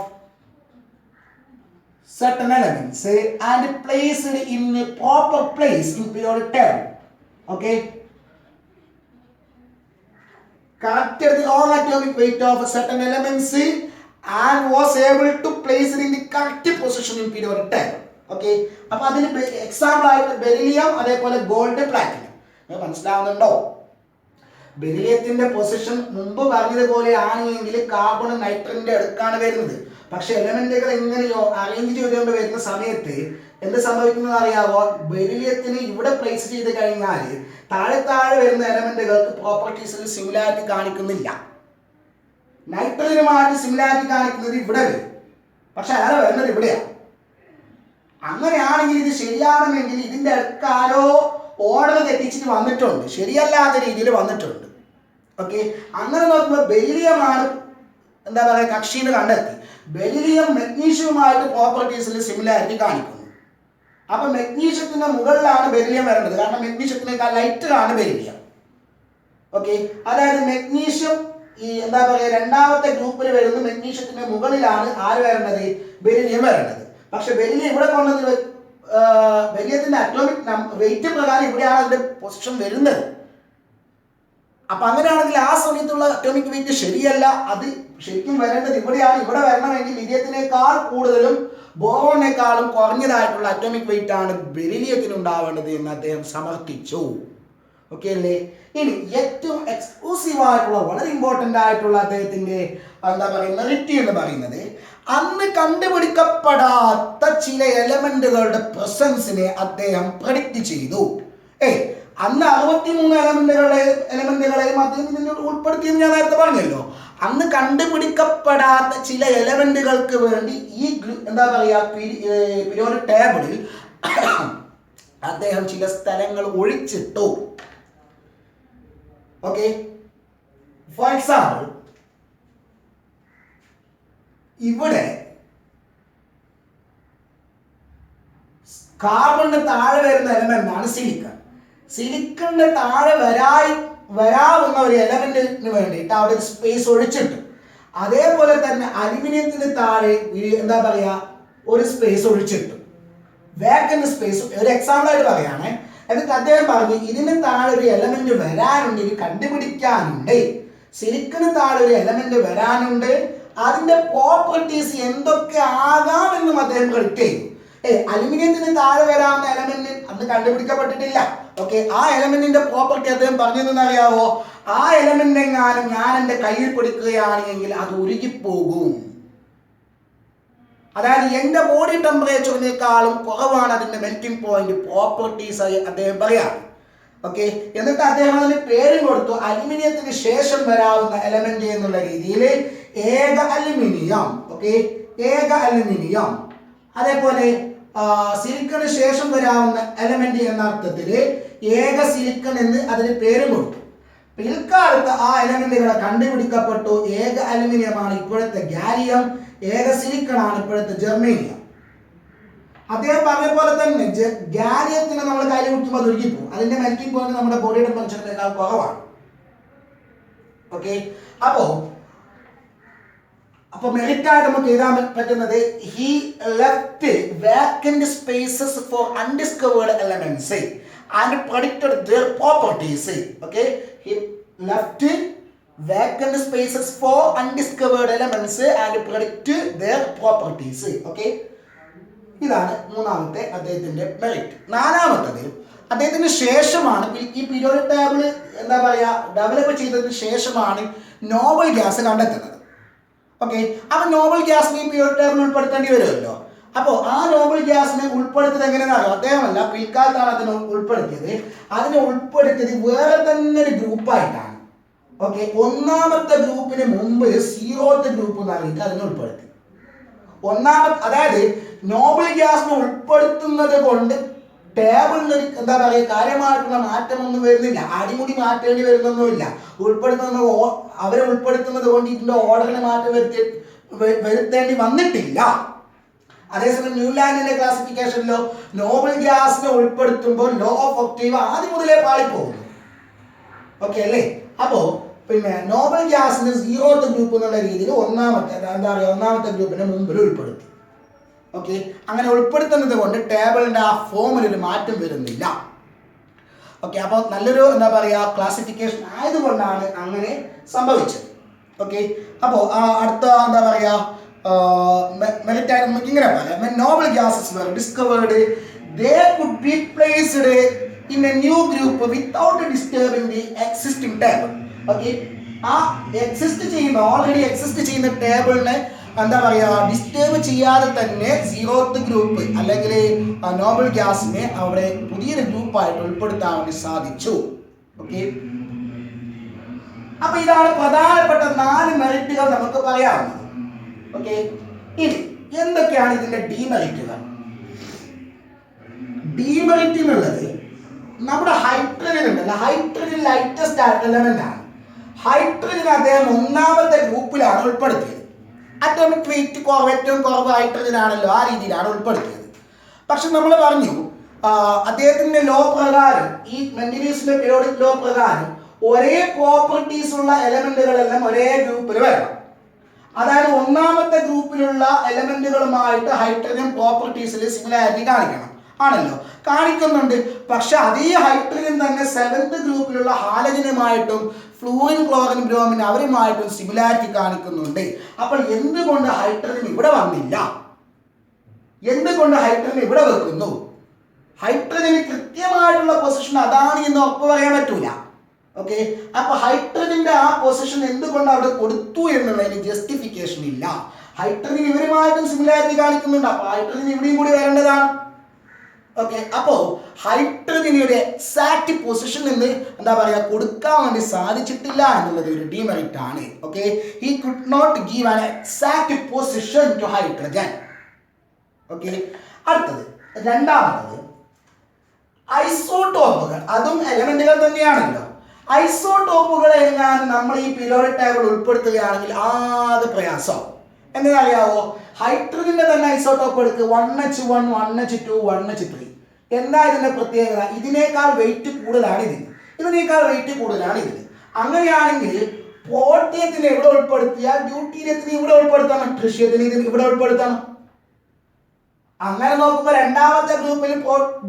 certain elements and placed in a proper place in periodic table. Okay. Corrected the wrong atomic weight of certain elements and was able to place it in the correct position in periodic table. Okay. അപ്പൊ അതിന് example ആയിട്ട് beryllium, അതേപോലെ gold, platinum. മനസ്സിലാവുന്നുണ്ടോ? ബെറിലിയത്തിന്റെ position മുമ്പ് പറഞ്ഞതുപോലെ ആണെങ്കിൽ carbon നൈട്രജന്റെ അടുക്കാണ് വരുന്നത്. പക്ഷെ എലമെന്റുകൾ എങ്ങനെയോ അറേഞ്ച് ചെയ്തുകൊണ്ട് വരുന്ന സമയത്ത് എന്ത് സംഭവിക്കുന്നത് അറിയാവോ? ബെറിലിയത്തിന് ഇവിടെ പ്ലേസ് ചെയ്ത് കഴിഞ്ഞാൽ താഴെ വരുന്ന എലമെന്റുകൾക്ക് പ്രോപ്പർട്ടീസിൽ സിമിലാരിറ്റി കാണിക്കുന്നില്ല. നൈട്രജനുമായിട്ട് സിമിലാരിറ്റി കാണിക്കുന്നത് ഇവിടെ വരും, പക്ഷെ അയാൾ വരുന്നത് ഇവിടെയാണ്. അങ്ങനെയാണെങ്കിൽ ഇത് ശരിയാണെന്നെങ്കിൽ ഇതിന്റെ അടുക്കാരോ ഓർഡർ തെറ്റിച്ചിട്ട് വന്നിട്ടുണ്ട്, ശരിയല്ലാത്ത രീതിയിൽ വന്നിട്ടുണ്ട്. ഓക്കെ, അങ്ങനെ നോക്കുമ്പോൾ ബെരിലിയമാണ് എന്താ പറയുക കക്ഷി എന്ന് കണ്ടെത്തി. ബെരിലിയം മെഗ്നീഷ്യവുമായിട്ട് പ്രോപ്പർട്ടീസിൽ സിമിലാരിറ്റി കാണിക്കുന്നു. അപ്പൊ മെഗ്നീഷ്യത്തിന്റെ മുകളിലാണ് ബെരിലിയം വരേണ്ടത്, കാരണം മെഗ്നീഷ്യത്തിനേക്കാൾ ലൈറ്റർ ആണ് ബെരിലിയം. ഓക്കെ, അതായത് മെഗ്നീഷ്യം ഈ എന്താ പറയുക രണ്ടാമത്തെ ഗ്രൂപ്പിൽ വരുന്ന മെഗ്നീഷ്യത്തിന്റെ മുകളിലാണ് ആര് വരേണ്ടത്, ബെരിലിയം വരേണ്ടത്. പക്ഷെ ബെരിലിയം ഇവിടെ കൊണ്ടത് ബെരിലിയത്തിന്റെ അറ്റോമിക് വെയിറ്റ് പ്രകാരം ഇവിടെയാണ് അതിന്റെ പൊസിഷൻ വരുന്നത്. അപ്പൊ അങ്ങനെയാണെങ്കിൽ ആ സമയത്തുള്ള അറ്റോമിക് വെയിറ്റ് ശരിയല്ല, അത് ശരിക്കും വരേണ്ടത് ഇവിടെയാണ്. ഇവിടെ വരണമെങ്കിൽ ലിഥിയത്തിനേക്കാൾ കൂടുതലും ബോറോണിനേക്കാളും കുറഞ്ഞതായിട്ടുള്ള അറ്റോമിക് വെയിറ്റ് ആണ് ബെരിലിയത്തിന് ഉണ്ടാവേണ്ടത് എന്ന് അദ്ദേഹം സമർത്ഥിച്ചു. ഓക്കെ അല്ലേ? ഇനി ഏറ്റവും എക്സ്ക്ലൂസീവ് ആയിട്ടുള്ള വളരെ ഇമ്പോർട്ടന്റ് ആയിട്ടുള്ള അദ്ദേഹത്തിന്റെ എന്താ പറയുക മെറിറ്റ് എന്ന് പറയുന്നത്, അന്ന് കണ്ടുപിടിക്കപ്പെടാത്ത ചില എലമെന്റുകളുടെ പ്രസൻസിനെ അദ്ദേഹം പ്രഡിക്റ്റ് ചെയ്തു. അന്ന് 63 എലമെന്റുകളെയും അദ്ദേഹം ഉൾപ്പെടുത്തിയെന്ന് ഞാൻ നേരത്തെ പറഞ്ഞല്ലോ. അന്ന് കണ്ടുപിടിക്കപ്പെടാത്ത ചില എലമെന്റുകൾക്ക് വേണ്ടി ഈ എന്താ പറയുക പീരിയോഡിക് ടേബിളിൽ അദ്ദേഹം ചില സ്ഥലങ്ങൾ ഒഴിച്ചിട്ടു. ഓക്കെ, ഫോർ എക്സാമ്പിൾ ഇവിടെ കാർബണിന് താഴെ വരുന്ന എലമെന്റ് ആണ് സിലിക്കൺ. സിലിക്കണിന്റെ താഴെ വരാവുന്ന ഒരു എലമെന്റിന് വേണ്ടിയിട്ട് അവിടെ ഒരു സ്പേസ് ഒഴിച്ചിട്ടു. അതേപോലെ തന്നെ അലുമിനിയത്തിന് താഴെ എന്താ പറയാ ഒരു സ്പേസ് ഒഴിച്ചിട്ടു, വേക്കന്റ് സ്പേസ്. ഒരു എക്സാമ്പിൾ ആയിട്ട് പറയുകയാണെ, എന്നിട്ട് അദ്ദേഹം പറഞ്ഞു ഇതിന് താഴെ ഒരു എലമെന്റ് വരാനുണ്ട്, ഇത് കണ്ടുപിടിക്കാനുണ്ട്. സിലിക്കണ് താഴെ ഒരു എലമെന്റ് വരാനുണ്ട്, അതിന്റെ പ്രോപ്പർട്ടീസ് എന്തൊക്കെ ആകാമെന്നും അദ്ദേഹം പ്രഡിക്റ്റ് ചെയ്തു. അലുമിനിയത്തിന് താഴെ വരാവുന്ന എലമെന്റ് അന്ന് കണ്ടുപിടിക്കപ്പെട്ടിട്ടില്ല. ഓക്കെ, ആ എലമെന്റിന്റെ പ്രോപ്പർട്ടി അദ്ദേഹം പറഞ്ഞതെന്ന് അറിയാവോ? ആ എലമെന്റ് എങ്ങാനും ഞാൻ എൻ്റെ കയ്യിൽ പിടിക്കുകയാണെങ്കിൽ അത് ഉരുകിപ്പോകും. അതായത് എന്റെ ബോഡി ടെമ്പറേച്ചറിനേക്കാളും കുറവാണ് അതിന്റെ മെൽറ്റിംഗ് പോയിന്റ് പ്രോപ്പർട്ടീസ് ആയി അദ്ദേഹം പറയാം. ഓക്കെ, എന്നിട്ട് അദ്ദേഹം അതിന് പേരും കൊടുത്തു അലുമിനിയത്തിന് ശേഷം വരാവുന്ന എലമെന്റ് എന്നുള്ള രീതിയിൽ ഏക അലുമിനിയം. ഓക്കെ, ഏക അലുമിനിയം. അതേപോലെ സിലിക്കണ് ശേഷം വരാവുന്ന എലമെന്റ് എന്ന അർത്ഥത്തിൽ ഏക സിലിക്കൺ എന്ന് അതിന് പേരും കൊടുത്തു. പിൽക്കാലത്ത് ആ എലമെന്റുകളെ കണ്ടുപിടിക്കപ്പെട്ടു. ഏക അലുമിനിയമാണ് ഇപ്പോഴത്തെ ഗാലിയം, ഏക സിലിക്കൺ ആണ് ഇപ്പോഴത്തെ ജർമേനിയം. അദ്ദേഹം പറഞ്ഞ പോലെ തന്നെ ഗാലിയത്തിന് നമ്മൾ കയ്യിൽ കുത്തുമ്പോൾ അത് ഒഴുകിപ്പോകും, അതിന്റെ മെൽറ്റിംഗ് പോയിന്റ് നമ്മുടെ ബോഡി ടെമ്പറേച്ചറിനേക്കാൾ കുറവാണ്. ഓക്കെ, അപ്പൊ മെറിറ്റ് ആയിട്ട് നമുക്ക് എഴുതാൻ പറ്റുന്നത് he left vacant spaces for undiscovered elements and predicted their properties. Okay, he left vacant spaces for undiscovered elements and predict their properties. Okay, ഇതാണ് മൂന്നാമത്തെ അദ്ദേഹത്തിന്റെ മെറിറ്റ്. നാലാമത്തത് അദ്ദേഹത്തിന് ശേഷമാണ് ഈ പീരിയോഡിക് ടേബിൾ എന്താ പറയാ ഡെവലപ്പ് ചെയ്തതിന് ശേഷമാണ് നോബൽ ഗ്യാസ് കണ്ടെത്തുന്നത്. ഓക്കെ, അപ്പൊ നോബൽ ഗ്യാസിനെ പീരിയോഡിക് ടേബിൾ ഉൾപ്പെടുത്തേണ്ടി വരുമല്ലോ. അപ്പോൾ ആ നോബൽ ഗ്യാസിനെ ഉൾപ്പെടുത്തിയത് എങ്ങനെയാണെന്നറിയോ? അദ്ദേഹമല്ല, പിൽക്കാലത്താണ് അതിനെ ഉൾപ്പെടുത്തിയത്. അതിനെ ഉൾപ്പെടുത്തിയത് വേറെ തന്നെ ഒരു ഗ്രൂപ്പായിട്ടാണ്. ഓക്കെ, ഒന്നാമത്തെ ഗ്രൂപ്പിന് മുമ്പ് 0th ഗ്രൂപ്പ് നൽകിയിട്ട് അതിനെ ഉൾപ്പെടുത്തി. അതായത് നോബൽ ഗ്യാസിനെ ഉൾപ്പെടുത്തുന്നത് കൊണ്ട് ടേബിളിന് എന്താ പറയുക കാര്യമായിട്ടുള്ള മാറ്റമൊന്നും വരുന്നില്ല, അടിമുടി മാറ്റേണ്ടി വരുന്നൊന്നുമില്ല. അവരെ ഉൾപ്പെടുത്തുന്നത് കൊണ്ട് ഇതിന്റെ ഓർഡറിന് മാറ്റം വരുത്തേണ്ടി വന്നിട്ടില്ല. അതേസമയം ന്യൂലാൻഡിന്റെ ക്ലാസിഫിക്കേഷനിലോ നോബൽ ഗ്യാസിനെ ഉൾപ്പെടുത്തുമ്പോൾ ലോ ഓഫ് ഒക്ടേവ് ആദ്യം മുതലേ പാളിപ്പോകുന്നു. ഓക്കെ അല്ലേ? അപ്പോ പിന്നെ നോബൽ ഗ്യാസിന് 0th ഗ്രൂപ്പ് എന്നുള്ള രീതിയിൽ ഒന്നാമത്തെ ഗ്രൂപ്പിനെ മുമ്പിൽ ഉൾപ്പെടുത്തി. ഓക്കെ, അങ്ങനെ ഉൾപ്പെടുത്തുന്നത് കൊണ്ട് ടേബിളിന്റെ ആ ഫോമിൽ ഒരു മാറ്റം വരുന്നില്ല. ഓക്കെ, അപ്പോൾ നല്ലൊരു എന്താ പറയുക ക്ലാസിഫിക്കേഷൻ ആയതുകൊണ്ടാണ് അങ്ങനെ സംഭവിച്ചത്. ഓക്കെ, അപ്പോൾ അടുത്ത എന്താ പറയുക മെറിറ്റ് ആയിട്ട് നമുക്ക് ഇങ്ങനെ പറയാം. When noble gases were discovered, they could be placed in a new group without disturbing the existing table. Okay, ആ ഓൾറെഡി എക്സിസ്റ്റ് ചെയ്യുന്ന ടേബിളിനെ എന്താ പറയുക ഡിസ്റ്റർബ് ചെയ്യാതെ തന്നെ 0th ഗ്രൂപ്പ് അല്ലെങ്കിൽ നോബൽ ഗ്യാസിനെ അവിടെ പുതിയൊരു ഗ്രൂപ്പായിട്ട് ഉൾപ്പെടുത്താൻ വേണ്ടി സാധിച്ചു. ഓക്കെ, അപ്പൊ ഇതാണ് പ്രധാനപ്പെട്ട 4 മെറിറ്റുകൾ നമുക്ക് പറയാവുന്നത്. ഓക്കെ, ഇനി എന്തൊക്കെയാണ് ഇതിന്റെ ഡീമെറിറ്റുകൾ? ഡീമെറിറ്റ് എന്നുള്ളത് നമ്മുടെ ഹൈഡ്രജൻ ഉണ്ടല്ലോ, ഹൈഡ്രജൻ ലൈറ്റസ്റ്റ് എലമെന്റ് ആണ്. ഹൈഡ്രജൻ അദ്ദേഹം ഒന്നാമത്തെ ഗ്രൂപ്പിലാണ് ഉൾപ്പെടുത്തിയത്. അറ്റോമിക് വെയിറ്റ് ഏറ്റവും കുറവ് ഹൈഡ്രജൻ ആണല്ലോ, ആ രീതിയിലാണ് ഉൾപ്പെടുത്തിയത്. പക്ഷെ നമ്മൾ പറഞ്ഞു അദ്ദേഹത്തിന്റെ ലോ പ്രകാരം, ഈ മെൻഡലീവ്സിന്റെ പീരിയോഡിക് ലോ പ്രകാരം ഒരേ പ്രോപ്പർട്ടീസ് ഉള്ള എലമെന്റുകളെല്ലാം ഒരേ ഗ്രൂപ്പിൽ വരണം. അതായത് ഒന്നാമത്തെ ഗ്രൂപ്പിലുള്ള എലമെന്റുകളുമായിട്ട് ഹൈഡ്രജൻ പ്രോപ്പർട്ടീസിൽ സിമിലാരിറ്റി കാണിക്കണം, ആണല്ലോ, കാണിക്കുന്നുണ്ട്. പക്ഷെ അതേ ഹൈഡ്രജൻ തന്നെ 7th ഗ്രൂപ്പിലുള്ള ഹാലജനുമായിട്ടും ഫ്ലൂറിൻ ക്ലോറിൻ ബ്രോമിൻ അവരുമായിട്ടും സിമിലാരിറ്റി കാണിക്കുന്നുണ്ട്. അപ്പോൾ എന്തുകൊണ്ട് ഹൈഡ്രജൻ ഇവിടെ വന്നില്ല? എന്തുകൊണ്ട് ഹൈഡ്രജൻ ഇവിടെ വെക്കുന്നു? ഹൈഡ്രജന് കൃത്യമായിട്ടുള്ള പൊസിഷൻ അതാണ് എന്ന് ഉറപ്പ് പറയാൻ പറ്റൂല. ഓക്കെ, അപ്പൊ ഹൈഡ്രജന്റെ ആ പൊസിഷൻ എന്തുകൊണ്ട് അവിടെ കൊടുത്തു എന്നുള്ളതിന് ജസ്റ്റിഫിക്കേഷൻ ഇല്ല. ഹൈഡ്രജൻ ഇവരുമായിട്ടും സിമിലാരിറ്റി കാണിക്കുന്നുണ്ട്, അപ്പൊ ഹൈഡ്രജൻ ഇവിടെയും കൂടി വരേണ്ടതാണ്. ഓക്കെ, അപ്പോ ഹൈഡ്രജനിയുടെ എക്സാക്ട് പൊസിഷൻ എന്ന് എന്താ പറയാ കൊടുക്കാൻ വേണ്ടി സാധിച്ചിട്ടില്ല എന്നുള്ളത് ഒരു ഡിമെറിറ്റ് ആണ്. Okay, he could not give an exact position to hydrogen. Okay, അടുത്തത് രണ്ടാമത്തത് ഐസോടോപ്പുകൾ. അതും എലമെന്റുകൾ തന്നെയാണല്ലോ. ഐസോടോപ്പുകൾ എങ്ങാനും നമ്മൾ ഈ പീരിയോഡിക് ടേബിൾ ഉൾപ്പെടുത്തുകയാണെങ്കിൽ ആകെ പ്രയാസം. എന്താണെന്നറിയാവോ? ഹൈഡ്രജന്റെ തന്നെ ഐസോടോപ്പ് എടുക്കുക, 1H1, 1H2, 1H3. എന്താ ഇതിന്റെ പ്രത്യേകത? ഇതിനേക്കാൾ വെയിറ്റ് കൂടുതലാണ് ഇതിന്, ഇതിനേക്കാൾ വെയിറ്റ് കൂടുതലാണ് ഇതിന്. അങ്ങനെയാണെങ്കിൽ പ്രോട്ടിയത്തിന് എവിടെ ഉൾപ്പെടുത്തിയാൽ ഡ്യൂട്ടീരിയത്തിന് ഇവിടെ ഉൾപ്പെടുത്തണം, ട്രിഷ്യത്തിന് ഇതിന് ഇവിടെ ഉൾപ്പെടുത്തണം. അങ്ങനെ നോക്കുമ്പോൾ രണ്ടാമത്തെ ഗ്രൂപ്പിൽ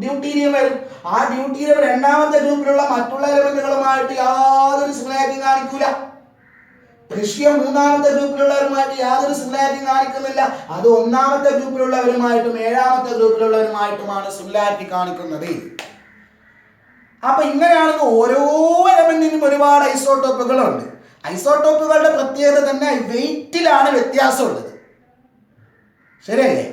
ഡ്യൂട്ടീരിയം വരും. ആ ഡ്യൂട്ടീരിയം രണ്ടാമത്തെ ഗ്രൂപ്പിലുള്ള മറ്റുള്ള എലമെന്റുകളുമായിട്ട് യാതൊരു സിമിലാരിറ്റിയും കാണിക്കൂല. ട്രിഷ്യം മൂന്നാമത്തെ ഗ്രൂപ്പിലുള്ളവരുമായിട്ട് യാതൊരു സിമിലാരിറ്റിയും കാണിക്കുന്നില്ല. അത് ഒന്നാമത്തെ ഗ്രൂപ്പിലുള്ളവരുമായിട്ടും 7ാമത്തെ ഗ്രൂപ്പിലുള്ളവരുമായിട്ടുമാണ് സിമിലാരിറ്റി കാണിക്കുന്നത്. അപ്പൊ ഇങ്ങനെയാണെങ്കിൽ ഓരോ എലമെന്റിനും ഒരുപാട് ഐസോടോപ്പുകളുണ്ട്. ഐസോടോപ്പുകളുടെ പ്രത്യേകത തന്നെ വെയിറ്റിലാണ് വ്യത്യാസമുള്ളത്. ശരിയല്ലേ?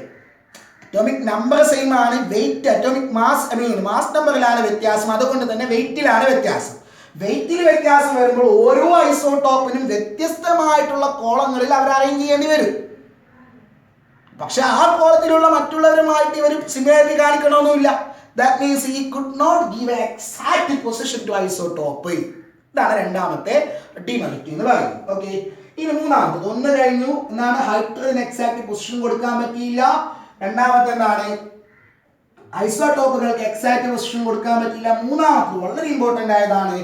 അറ്റോമിക് നമ്പർ സെയിം ആണ്, വെയിറ്റ് അറ്റോമിക് മാസ് നമ്പറിലാണ് വ്യത്യാസം, അതുകൊണ്ട് തന്നെ വെയിറ്റിലാണ് വ്യത്യാസം. വെയിറ്റിൽ വ്യത്യാസം വരുമ്പോൾ ഓരോ ഐസോടോപ്പിനും വ്യത്യസ്തമായിട്ടുള്ള കോളങ്ങളിൽ അവർ അറേഞ്ച് ചെയ്യേണ്ടി വരും. പക്ഷെ ആ കോളത്തിലുള്ള മറ്റുള്ളവരുമായിട്ട് ഇവർ സിമിലാരിറ്റി കാണിക്കണമെന്നില്ല. That means he could not give a exact position to isotope. ഇതാണ് രണ്ടാമത്തെ ഡിമെറിറ്റ് എന്ന് പറയുന്നത്. ഓക്കെ, ഇനി മൂന്നാമത്തത് ഒന്ന് കഴിഞ്ഞു. എന്താണ്? ഹൈഡ്രജൻ എക്സാക്ട് പൊസിഷൻ കൊടുക്കാൻ പറ്റിയില്ല. രണ്ടാമത്തെ എന്താണ്? ഐസോടോപ്പുകൾക്ക് എക്സാക്ട് പൊസിഷൻ കൊടുക്കാൻ പറ്റില്ല. മൂന്നാമത്തത് വളരെ ഇമ്പോർട്ടന്റ് ആയതാണ്.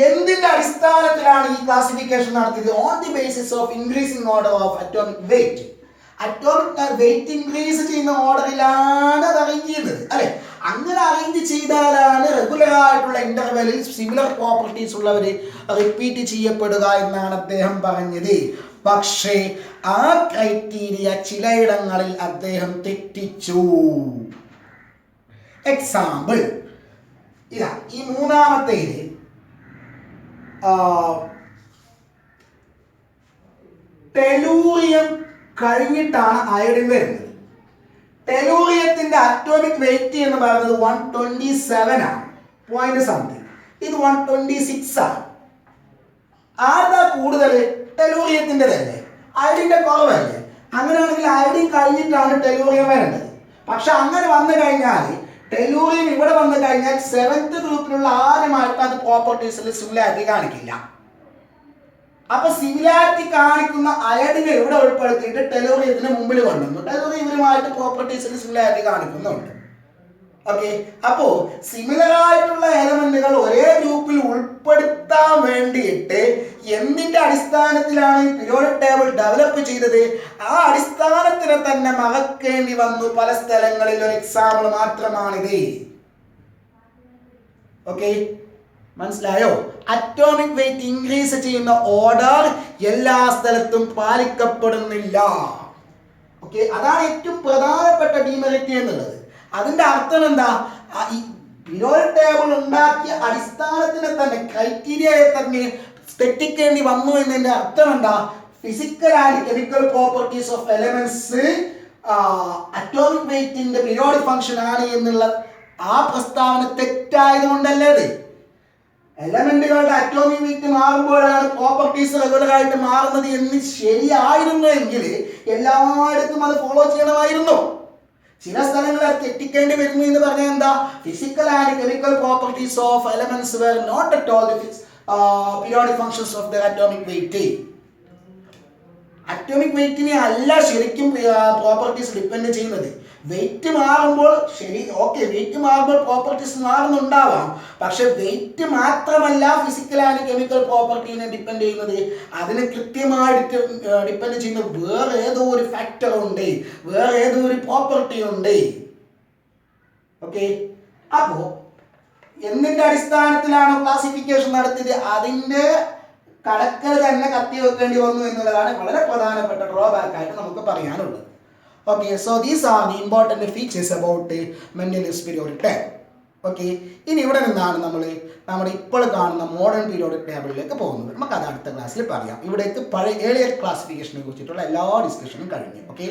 എന്തിന്റെ അടിസ്ഥാനത്തിലാണ് ഈ ക്ലാസിഫിക്കേഷൻ നടത്തിയത്? On the basis of increasing order of atomic wait. Atomic weight increase ചെയ്യുന്ന ഓർഡറിലാണ് അത് അറേഞ്ച് ചെയ്യുന്നത്, അല്ലെ? അങ്ങനെ അറേഞ്ച് ചെയ്താലാണ് റെഗുലർ ആയിട്ടുള്ള ഇന്റർവെലിൽ സിമിലർ പ്രോപ്പർട്ടീസ് ഉള്ളവർ റിപ്പീറ്റ് ചെയ്യപ്പെടുക എന്നാണ് അദ്ദേഹം പറഞ്ഞത്. പക്ഷേ ആ ക്രൈറ്റീരിയ ചിലയിടങ്ങളിൽ അദ്ദേഹം തെറ്റിച്ചു. എക്സാമ്പിൾ ഇതാ, ഈ മൂന്നാമത്തേത് ടെലൂറിയം കഴിഞ്ഞിട്ടാണ് അയഡിൻ വരുന്നത്. ടെലൂറിയത്തിന്റെ അറ്റോമിക് വെയിറ്റ് എന്ന് പറയുന്നത് 127 ആണ്, പോയിന്റ് സംതിങ്. ഇത് 126 ആണ്. ആർക്കാ കൂടുതൽ? ടെലൂറിയത്തിന്റെ തന്നെ, അയഡിന്റെ കുറവല്ലേ? അങ്ങനെയാണെങ്കിൽ അയഡിൻ കഴിഞ്ഞിട്ടാണ് ടെലൂറിയം വരേണ്ടത്. പക്ഷെ അങ്ങനെ വന്നു കഴിഞ്ഞാൽ ടെലൂറിയം ഇവിടെ വന്നു കഴിഞ്ഞാൽ 7th ഗ്രൂപ്പിലുള്ള ആരുമായിട്ട് അത് പ്രോപ്പർട്ടീസിൽ സിമിലാരിറ്റി കാണിക്കില്ല. അപ്പൊ സിമിലാരിറ്റി കാണിക്കുന്ന അയഡിനെ ഇവിടെ ഉൾപ്പെടുത്തിയിട്ട് ടെലൂറിയത്തിന് മുമ്പിൽ കൊണ്ടുവന്നു. ടെലൂറിയം ഇവരുമായിട്ട് പ്രോപ്പർട്ടീസിൽ സിമിലാരിറ്റി കാണിക്കുന്നുണ്ട്. ഓക്കെ, അപ്പോ സിമിലർ ആയിട്ടുള്ള എലമെന്റുകൾ ഒരേ ഗ്രൂപ്പിൽ ഉൾപ്പെടുത്താൻ വേണ്ടിയിട്ട് എന്തിന്റെ അടിസ്ഥാനത്തിലാണ് ഈ പീരിയോഡിക് ടേബിൾ ഡെവലപ്പ് ചെയ്തത്? ആ അടിസ്ഥാനത്തിനെ തന്നെ മറക്കേണ്ടി വന്നു പല സ്ഥലങ്ങളിൽ. ഒരു എക്സാമ്പിൾ മാത്രമാണിത്. ഓക്കെ, മനസ്സിലായോ? അറ്റോമിക് വെയിറ്റ് ഇൻക്രീസ് ചെയ്യുന്ന ഓർഡർ എല്ലാ സ്ഥലത്തും പാലിക്കപ്പെടുന്നില്ല. ഓക്കെ, അതാണ് ഏറ്റവും പ്രധാനപ്പെട്ട ഡിമെറിറ്റ് എന്നുള്ളത്. അതിന്റെ അർത്ഥം എന്താ? ഈ പീരിയോഡിക് ടേബിൾ ഉണ്ടാക്കിയ അടിസ്ഥാനത്തിനെ തന്നെ, ക്രൈറ്റീരിയയെ തന്നെ തെറ്റിക്കേണ്ടി വന്നു എന്നതിന്റെ അർത്ഥം എന്താ? Physical and chemical properties of elements atomic വെയിറ്റിന്റെ പീരിയോഡിക് ഫംഗ്ഷൻ ആണ് എന്നുള്ള ആ പ്രസ്താവന തെറ്റായതുകൊണ്ടല്ലേ അത്? എലമെന്റുകളുടെ അറ്റോമിക് വെയിറ്റ് മാറുമ്പോഴാണ് പ്രോപ്പർട്ടീസ് റെഗുലർ ആയിട്ട് മാറുന്നത് എന്ന് ശരിയായിരുന്നു എങ്കിൽ എല്ലായിടത്തും അത് ഫോളോ ചെയ്യണമായിരുന്നു. ചില സ്ഥലങ്ങളിൽ അത് തെറ്റിക്കേണ്ടി വരുന്നു എന്ന് പറഞ്ഞാൽ എന്താ? Physical and chemical properties of elements were not at all periodic functions of the atomic weight. Atomic വെയിറ്റിനെ അല്ല ശരിക്കും പ്രോപ്പർട്ടീസ് ഡിപ്പെൻഡ് ചെയ്യുന്നത്. വെയിറ്റ് മാറുമ്പോൾ ശരി, ഓക്കെ, വെയിറ്റ് മാറുമ്പോൾ പ്രോപ്പർട്ടീസ് മാറുന്നുണ്ടാവാം. പക്ഷെ വെയിറ്റ് മാത്രമല്ല ഫിസിക്കൽ ആൻഡ് കെമിക്കൽ പ്രോപ്പർട്ടീനെ ഡിപ്പെൻഡ് ചെയ്യുന്നത്. അതിന് കൃത്യമായിട്ട് ഡിപ്പെൻഡ് ചെയ്യുന്ന വേറെ ഏതോ ഒരു ഫാക്ടർ ഉണ്ട്, വേറെ ഏതോ ഒരു പ്രോപ്പർട്ടി ഉണ്ട്. ഓക്കെ, അപ്പോൾ എന്തിന്റെ അടിസ്ഥാനത്തിലാണ് ക്ലാസിഫിക്കേഷൻ നടത്തിയത്? അതിന്റെ കടക്കൽ തന്നെ കത്തി വെക്കേണ്ടി വന്നു എന്നുള്ളതാണ് വളരെ പ്രധാനപ്പെട്ട ഡ്രോബാക്ക് ആയിട്ട് നമുക്ക് പറയാനുള്ളത്. Okay, so these are the important features about Mendeleev's periodic table. Okay, ഇനി ഇവിടെ നിന്നാണ് നമ്മൾ ഇപ്പോൾ കാണുന്ന മോഡേൺ പീരിയോഡിക് ടേബിളിലേക്ക് പോകുന്നത്. നമുക്ക് അത് അടുത്ത ക്ലാസ്സിൽ പറയാം. ഇവിടേക്ക് പഴയ ഏളിയർ ക്ലാസിഫിക്കേഷനെ കുറിച്ചിട്ടുള്ള എല്ലാ ഡിസ്കഷനും കഴിഞ്ഞു. ഓക്കെ.